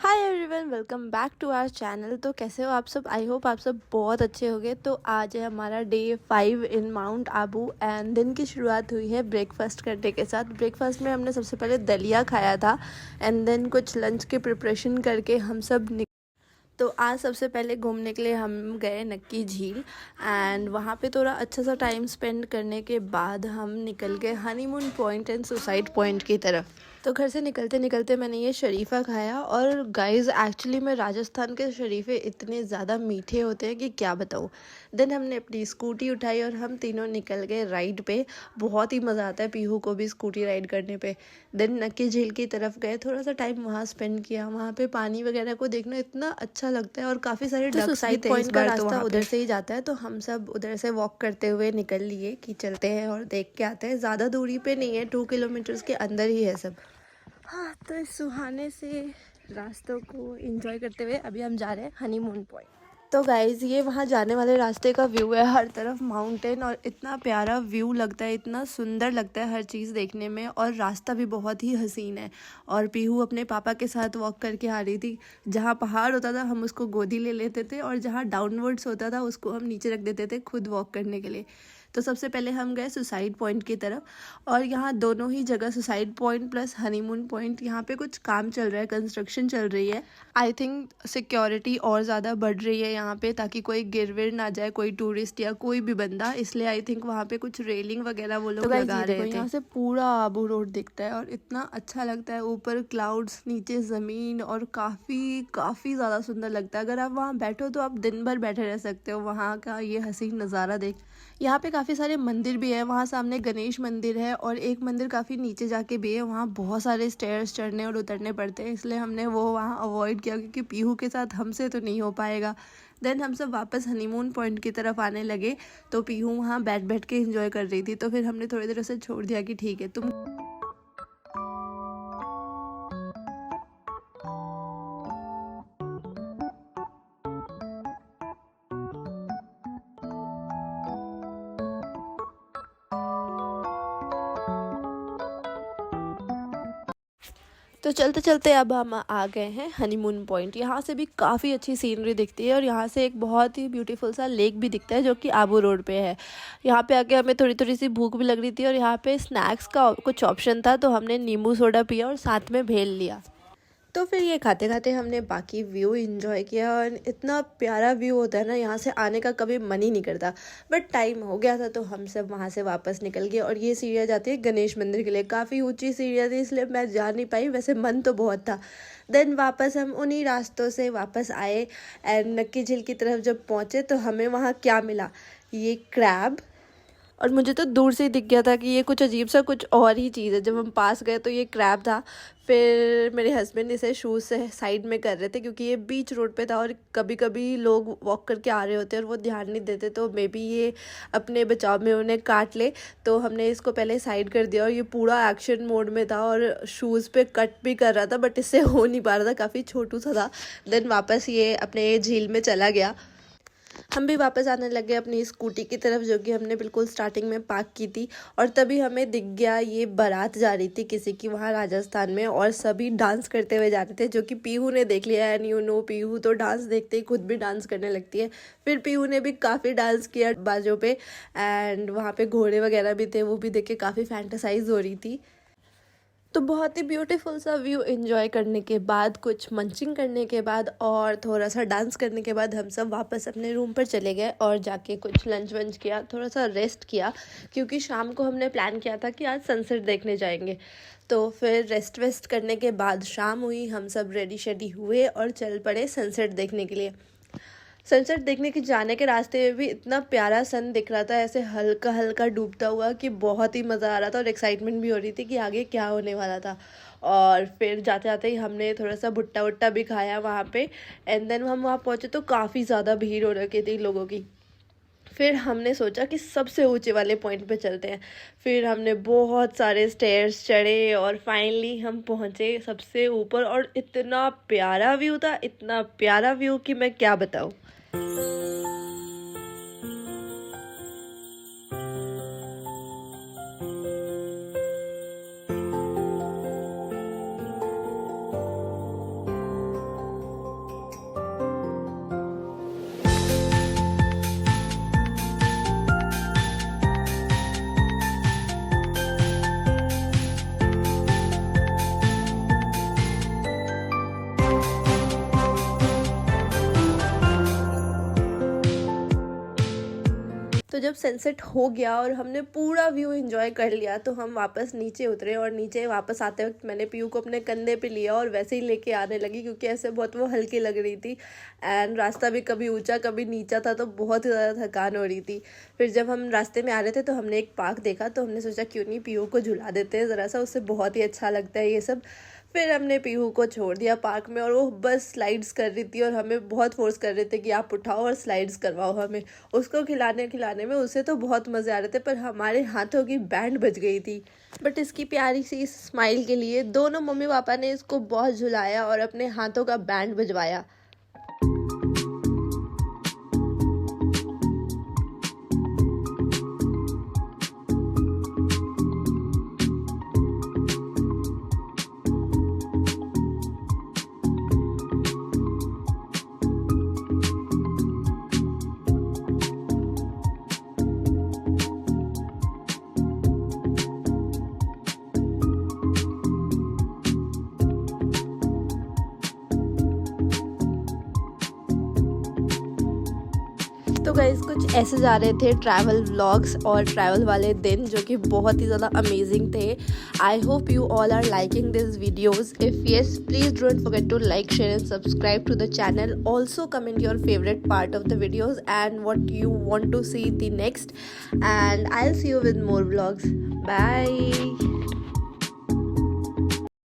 Hi everyone, welcome back to our channel. तो कैसे हो आप सब? आई होप आप सब बहुत अच्छे होंगे। तो आज है हमारा day 5 in mount Abu and दिन की शुरुआत हुई है ब्रेकफास्ट करने के साथ। ब्रेकफास्ट में हमने सबसे पहले दलिया खाया था एंड देन कुछ लंच की प्रिपरेशन करके हम सब तो आज सबसे पहले घूमने के लिए हम गए नक्की झील एंड वहाँ पे थोड़ा अच्छा सा टाइम स्पेंड करने के बाद हम निकल गए honeymoon point and suicide point की तरफ। तो घर से निकलते निकलते मैंने ये शरीफ़ा खाया और गाइस एक्चुअली में राजस्थान के शरीफ़े इतने ज़्यादा मीठे होते हैं कि क्या बताऊँ। देन हमने अपनी स्कूटी उठाई और हम तीनों निकल गए राइड पे। बहुत ही मज़ा आता है पीहू को भी स्कूटी राइड करने पे। देन नक्की झील की तरफ गए, थोड़ा सा टाइम वहाँ स्पेंड किया। वहाँ पे पानी वगैरह को देखना इतना अच्छा लगता है और काफ़ी सारे डक्स भी सुसाइड थे इस बार। तो रास्ता उधर से ही जाता है तो हम सब उधर से वॉक करते हुए निकल लिए कि चलते हैं और देख के आते हैं। ज़्यादा दूरी पे नहीं है, 2 किलोमीटर्स के अंदर ही है सब। हाँ, तो इस सुहाने से रास्तों को एंजॉय करते हुए अभी हम जा रहे हैं हनीमून पॉइंट। तो गाइज़ ये वहाँ जाने वाले रास्ते का व्यू है, हर तरफ माउंटेन और इतना प्यारा व्यू लगता है, इतना सुंदर लगता है हर चीज़ देखने में। और रास्ता भी बहुत ही हसीन है। और पीहू अपने पापा के साथ वॉक करके आ रही थी। जहाँ पहाड़ होता था हम उसको गोदी ले लेते थे और जहाँ डाउनवर्ड्स होता था उसको हम नीचे रख देते थे खुद वॉक करने के लिए। तो सबसे पहले हम गए सुसाइड पॉइंट की तरफ और यहाँ दोनों ही जगह suicide point plus honeymoon point यहाँ पे कुछ काम चल रहा है, कंस्ट्रक्शन चल रही है। आई थिंक सिक्योरिटी और ज़्यादा बढ़ रही है यहाँ पे ताकि कोई गिर विर ना जाए, कोई टूरिस्ट या कोई भी बंदा, इसलिए आई थिंक वहाँ पे कुछ रेलिंग वगैरह वो लोग लगा रहे थे। यहाँ से पूरा आबू रोड दिखता है और इतना अच्छा लगता है, ऊपर क्लाउड्स नीचे ज़मीन और काफ़ी ज़्यादा सुंदर लगता है। अगर आप वहाँ बैठो तो आप दिन भर बैठे रह सकते हो वहाँ का ये हसीन नज़ारा देख। यहाँ पे काफ़ी सारे मंदिर भी है, वहाँ सामने गणेश मंदिर है और एक मंदिर काफ़ी नीचे जाके भी है। वहाँ बहुत सारे स्टेयर्स चढ़ने और उतरने पड़ते हैं, इसलिए हमने वो वहाँ अवॉइड किया क्योंकि पीहू के साथ हमसे तो नहीं हो पाएगा। देन हम सब वापस हनीमून पॉइंट की तरफ आने लगे तो पीहू वहाँ बैठ बैठ के एंजॉय कर रही थी। तो फिर हमने थोड़ी देर उसे छोड़ दिया कि ठीक है तुम। तो चलते चलते अब हम आ गए हैं हनीमून पॉइंट। यहाँ से भी काफ़ी अच्छी सीनरी दिखती है और यहाँ से एक बहुत ही ब्यूटीफुल सा लेक भी दिखता है जो कि आबू रोड पे है। यहाँ पे आके हमें थोड़ी थोड़ी सी भूख भी लग रही थी और यहाँ पे स्नैक्स का कुछ ऑप्शन था तो हमने नींबू सोडा पिया और साथ में भेल लिया। तो फिर ये खाते खाते हमने बाकी व्यू एंजॉय किया और इतना प्यारा व्यू होता है ना, यहाँ से आने का कभी मन ही नहीं करता। बट टाइम हो गया था तो हम सब वहाँ से वापस निकल गए और ये सीढ़ियाँ जाती है गणेश मंदिर के लिए। काफ़ी ऊंची सीढ़ियाँ थी इसलिए मैं जा नहीं पाई, वैसे मन तो बहुत था। देन वापस हम उन्हीं रास्तों से वापस आए एंड नक्की झील की तरफ जब पहुँचे तो हमें वहाँ क्या मिला, ये क्रैब। और मुझे तो दूर से ही दिख गया था कि ये कुछ अजीब सा कुछ और ही चीज़ है। जब हम पास गए तो ये क्रैब था। फिर मेरे हस्बैंड इसे शूज़ से साइड में कर रहे थे क्योंकि ये बीच रोड पे था और कभी कभी लोग वॉक करके आ रहे होते हैं और वो ध्यान नहीं देते तो मे बी ये अपने बचाव में उन्हें काट ले। तो हमने इसको पहले साइड कर दिया और ये पूरा एक्शन मोड में था और शूज़ पे कट भी कर रहा था बट इससे हो नहीं पा रहा था, काफ़ी छोटू सा था। देन वापस ये अपने झील में चला गया। हम भी वापस आने लगे अपनी स्कूटी की तरफ जो कि हमने बिल्कुल स्टार्टिंग में पार्क की थी। और तभी हमें दिख गया ये बारात जा रही थी किसी की वहाँ राजस्थान में और सभी डांस करते हुए जा रहे थे जो कि पीहू ने देख लिया। एंड यू नो पीहू तो डांस देखते ही खुद भी डांस करने लगती है। फिर पीहू ने भी काफ़ी डांस किया बाजों पे एंड वहाँ पे घोड़े वगैरह भी थे, वो भी देख के काफ़ी फैंटासाइज हो रही थी। तो बहुत ही ब्यूटीफुल सा व्यू एंजॉय करने के बाद, कुछ मंचिंग करने के बाद और थोड़ा सा डांस करने के बाद हम सब वापस अपने रूम पर चले गए और जाके कुछ लंच वंच किया, थोड़ा सा रेस्ट किया क्योंकि शाम को हमने प्लान किया था कि आज सनसेट देखने जाएंगे। तो फिर रेस्ट वेस्ट करने के बाद शाम हुई, हम सब रेडी शेडी हुए और चल पड़े सनसेट देखने के लिए। सनसेट देखने के जाने के रास्ते में भी इतना प्यारा सन दिख रहा था, ऐसे हल्का हल्का डूबता हुआ, कि बहुत ही मज़ा आ रहा था और एक्साइटमेंट भी हो रही थी कि आगे क्या होने वाला था। और फिर जाते जाते ही हमने थोड़ा सा भुट्टा वुट्टा भी खाया वहाँ पे। एंड देन हम वहाँ पहुँचे तो काफ़ी ज़्यादा भीड़ हो रखी थी लोगों की। फिर हमने सोचा कि सबसे ऊंचे वाले पॉइंट पे चलते हैं। फिर हमने बहुत सारे स्टेयर्स चढ़े और फाइनली हम पहुँचे सबसे ऊपर और इतना प्यारा व्यू था, इतना प्यारा व्यू कि मैं क्या बताऊँ। जब सनसेट हो गया और हमने पूरा व्यू एंजॉय कर लिया तो हम वापस नीचे उतरे, और नीचे वापस आते वक्त मैंने पीयू को अपने कंधे पे लिया और वैसे ही लेके आने लगी क्योंकि ऐसे बहुत वो हल्की लग रही थी। एंड रास्ता भी कभी ऊंचा कभी नीचा था तो बहुत ही ज़्यादा थकान हो रही थी। फिर जब हम रास्ते में आ रहे थे तो हमने एक पार्क देखा, तो हमने सोचा क्यों नहीं पीयू को झुला देते हैं ज़रा सा, उससे बहुत ही अच्छा लगता है ये सब। फिर हमने पीहू को छोड़ दिया पार्क में, और वो बस स्लाइड्स कर रही थी और हमें बहुत फोर्स कर रहे थे कि आप उठाओ और स्लाइड्स करवाओ हमें। उसको खिलाने में उसे तो बहुत मज़े आ रहे थे, पर हमारे हाथों की बैंड बज गई थी। बट इसकी प्यारी सी स्माइल के लिए दोनों मम्मी पापा ने इसको बहुत झुलाया और अपने हाथों का बैंड बजवाया। तो गाइस कुछ ऐसे जा रहे थे ट्रैवल व्लॉग्स और ट्रैवल वाले दिन, जो कि बहुत ही ज़्यादा अमेजिंग थे। I hope you all are liking this videos. If yes, please don't forget to like, share and subscribe to the channel. Also comment your favorite part of the videos and what you want to see the next, and I'll see you with more vlogs. Bye.